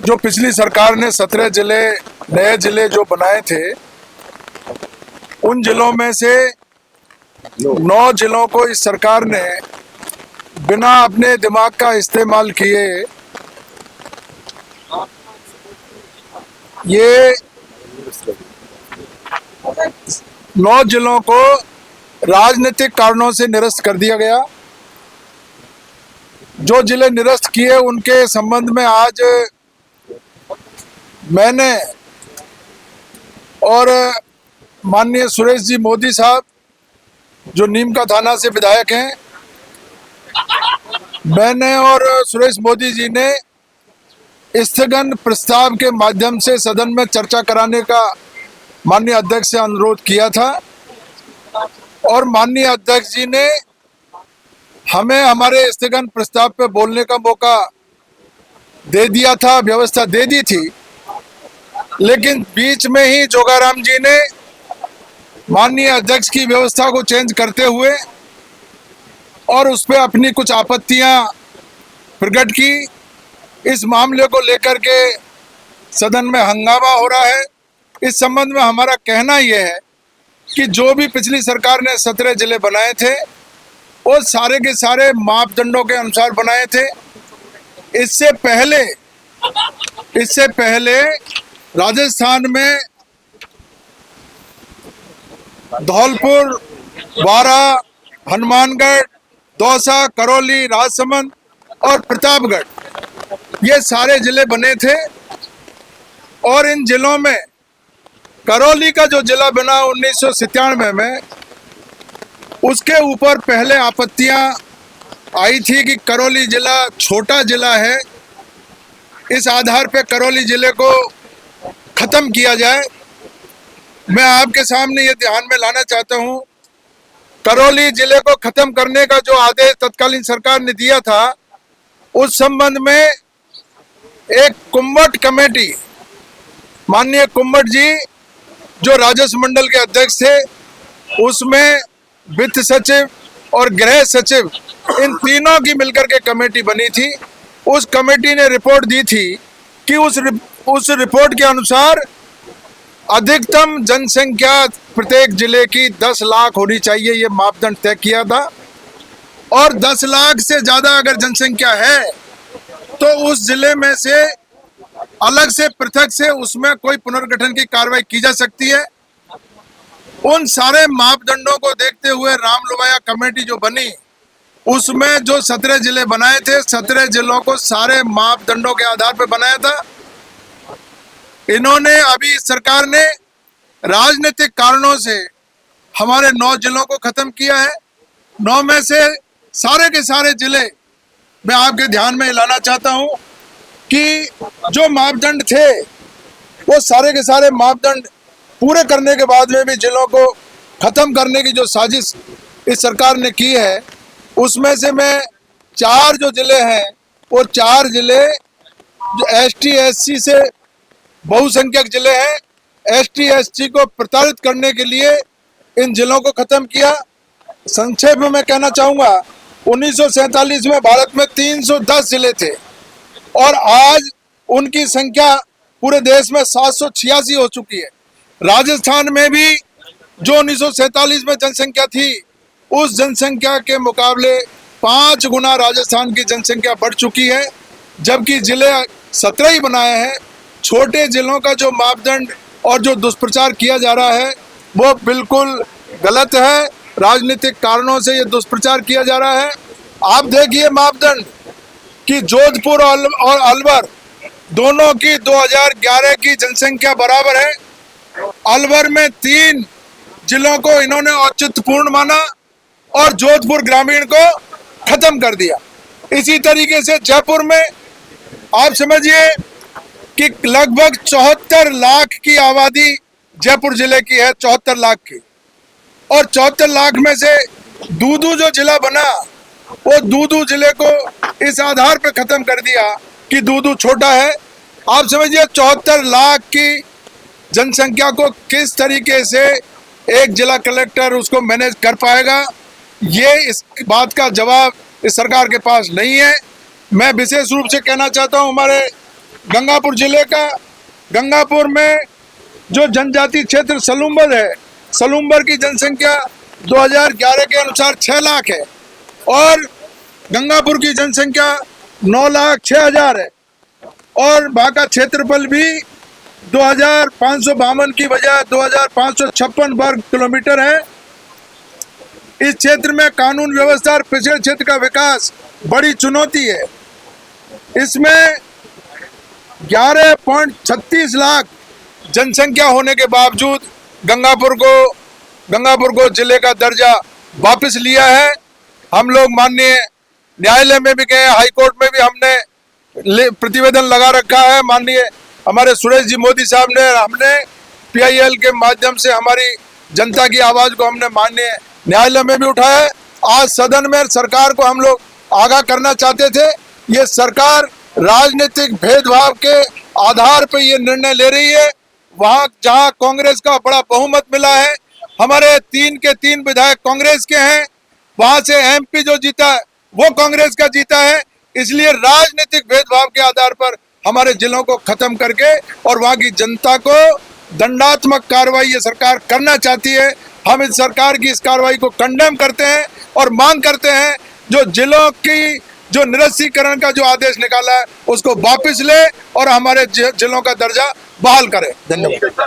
जो पिछली सरकार ने 17 जिले नए जिले जो बनाए थे, उन जिलों में से 9 जिलों को इस सरकार ने बिना अपने दिमाग का इस्तेमाल किए ये 9 जिलों को राजनीतिक कारणों से निरस्त कर दिया गया। जो जिले निरस्त किए उनके संबंध में आज मैंने और माननीय सुरेश जी मोदी साहब, जो नीम का थाना से विधायक हैं, मैंने और सुरेश मोदी जी ने स्थगन प्रस्ताव के माध्यम से सदन में चर्चा कराने का माननीय अध्यक्ष से अनुरोध किया था और माननीय अध्यक्ष जी ने हमें हमारे स्थगन प्रस्ताव पे बोलने का मौका दे दिया था, व्यवस्था दे दी थी। लेकिन बीच में ही जोगाराम जी ने माननीय अध्यक्ष की व्यवस्था को चेंज करते हुए और उस पर अपनी कुछ आपत्तियां प्रकट की। इस मामले को लेकर के सदन में हंगामा हो रहा है। इस संबंध में हमारा कहना यह है कि जो भी पिछली सरकार ने 17 जिले बनाए थे वो सारे के सारे मापदंडों के अनुसार बनाए थे। इससे पहले राजस्थान में धौलपुर, बारां, हनुमानगढ़, दौसा, करौली, राजसमंद और प्रतापगढ़, ये सारे जिले बने थे। और इन जिलों में करौली का जो जिला बना 1997 में, उसके ऊपर पहले आपत्तियां आई थी कि करौली जिला छोटा जिला है, इस आधार पे करौली जिले को खत्म किया जाए। मैं आपके सामने ये ध्यान में लाना चाहता हूं, करौली जिले को खत्म करने का जो आदेश तत्कालीन सरकार ने दिया था, उस संबंध में एक कुम्भट कमेटी, माननीय कुम्भट जी जो राजस्व मंडल के अध्यक्ष थे, उसमें वित्त सचिव और गृह सचिव, इन तीनों की मिलकर के कमेटी बनी थी। उस कमेटी ने रिपोर्ट दी थी कि उस रिपोर्ट के अनुसार अधिकतम जनसंख्या प्रत्येक जिले की 10 लाख होनी चाहिए, ये मापदंड तय किया था। और 10 लाख से ज्यादा अगर जनसंख्या है तो उस जिले में से अलग से पृथक से उसमें कोई पुनर्गठन की कार्रवाई की जा सकती है। उन सारे मापदंडों को देखते हुए रामलोया कमेटी जो बनी, उसमें जो 17 जिले बनाए थे, 17 जिलों को सारे मापदंडों के आधार पर बनाया था। इन्होंने अभी सरकार ने राजनीतिक कारणों से हमारे 9 जिलों को खत्म किया है। 9 में से सारे के सारे जिले मैं आपके ध्यान में लाना चाहता हूं कि जो मापदंड थे वो सारे के सारे मापदंड पूरे करने के बाद में भी जिलों को खत्म करने की जो साजिश इस सरकार ने की है, उसमें से मैं 4 जो जिले हैं वो 4 जिले जो ST SC से बहुसंख्यक जिले हैं, ST SC को प्रताड़ित करने के लिए इन जिलों को खत्म किया। संक्षेप में मैं कहना चाहूंगा, 1947 में भारत में 310 जिले थे और आज उनकी संख्या पूरे देश में 786 हो चुकी है। राजस्थान में भी जो 1947 में जनसंख्या थी, उस जनसंख्या के मुकाबले 5 गुना राजस्थान की जनसंख्या बढ़ चुकी है, जबकि जिले 17 ही बनाए हैं। छोटे जिलों का जो मापदंड और जो दुष्प्रचार किया जा रहा है वो बिल्कुल गलत है। राजनीतिक कारणों से ये दुष्प्रचार किया जा रहा है। आप देखिए मापदंड कि जोधपुर और अलवर दोनों की 2011 की जनसंख्या बराबर है। अलवर में 3 जिलों को इन्होंने औचित्यपूर्ण माना और जोधपुर ग्रामीण को खत्म कर दिया। इसी तरीके से जयपुर में आप समझिए कि लगभग 74 लाख की आबादी जयपुर जिले की है, 74 लाख की, और 74 लाख में से दूदू जो जिला बना, वो दूदू जिले को इस आधार पे खत्म कर दिया कि दूदू छोटा है। आप समझिए 74 लाख की जनसंख्या को किस तरीके से एक जिला कलेक्टर उसको मैनेज कर पाएगा। ये इस बात का जवाब इस सरकार के पास नहीं है। मैं विशेष रूप से कहना चाहता हूं हमारे गंगापुर जिले का, गंगापुर में जो जनजाति क्षेत्र सलूम्बर है, सलूम्बर की जनसंख्या 2011 के अनुसार 6 लाख है और गंगापुर की जनसंख्या 9,06,000 है और वहाँ का क्षेत्रफल भी 2,552 की बजाय 2,556 वर्ग किलोमीटर है। इस क्षेत्र में कानून व्यवस्था और पिछड़े क्षेत्र का विकास बड़ी चुनौती है। इसमें 11.36 लाख जनसंख्या होने के बावजूद गंगापुर को जिले का दर्जा वापस लिया है। हम लोग माननीय न्यायालय में भी गए, हाई कोर्ट में भी हमने प्रतिवेदन लगा रखा है। माननीय हमारे सुरेश जी मोदी साहब ने, हमने PIL के माध्यम से हमारी जनता की आवाज को हमने माननीय न्यायालय में भी उठाया। आज सदन में सरकार को हम लोग आगाह करना चाहते थे, ये सरकार राजनीतिक भेदभाव के आधार पर ये निर्णय ले रही है। वहां जहां कांग्रेस का बड़ा बहुमत मिला है, हमारे 3 के 3 विधायक कांग्रेस के हैं, वहां से MP जो जीता है वो कांग्रेस का जीता है। इसलिए राजनीतिक भेदभाव के आधार पर हमारे जिलों को खत्म करके और वहां की जनता को दंडात्मक कार्रवाई ये सरकार करना चाहती है। हम इस सरकार की इस कार्रवाई को कंडेम करते हैं और मांग करते हैं जो जिलों की जो निरस्तीकरण का जो आदेश निकाला है उसको वापस ले और हमारे जिलों का दर्जा बहाल करे। धन्यवाद।